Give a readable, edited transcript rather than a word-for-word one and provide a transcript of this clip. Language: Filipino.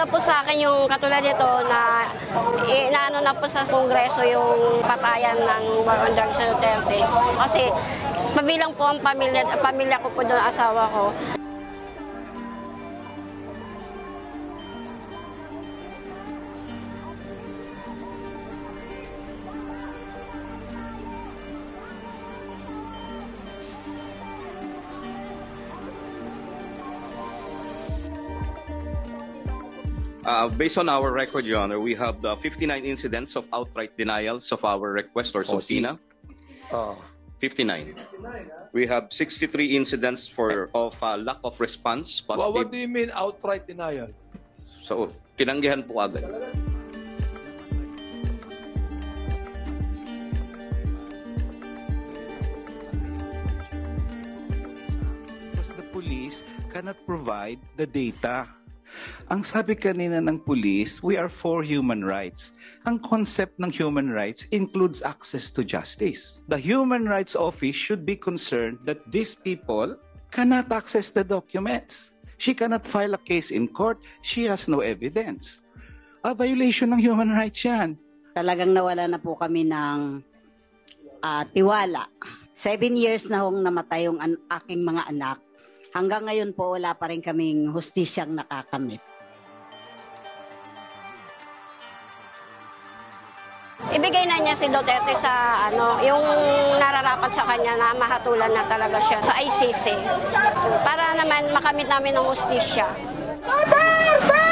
mahalaga po sa akin yung katulad nito na inaano na po sa Kongreso yung patayan ng war on drugs sa Duterte. Kasi mabilang po ang pamilya ko po doon, asawa ko. Based on our record, Your Honor, we have 59 incidents of outright denials of our request or subpoena. 59. We have 63 incidents of lack of response. Well, what do you mean outright denial? So, tinanggihan po agad. Because the police cannot provide the data. Ang sabi kanina ng police, we are for human rights. Ang concept ng human rights includes access to justice. The Human Rights Office should be concerned that these people cannot access the documents. She cannot file a case in court. She has no evidence. A violation ng human rights yan. Talagang nawala na po kami ng tiwala. 7 years na hong namatay yung aking mga anak. Hanggang ngayon po wala pa rin kaming hustisyang nakakamit. Ibigay na niya si Duterte sa yung nararapat sa kanya na mahatulan na talaga siya sa ICC. Para naman makamit namin ng hustisya. Duterte!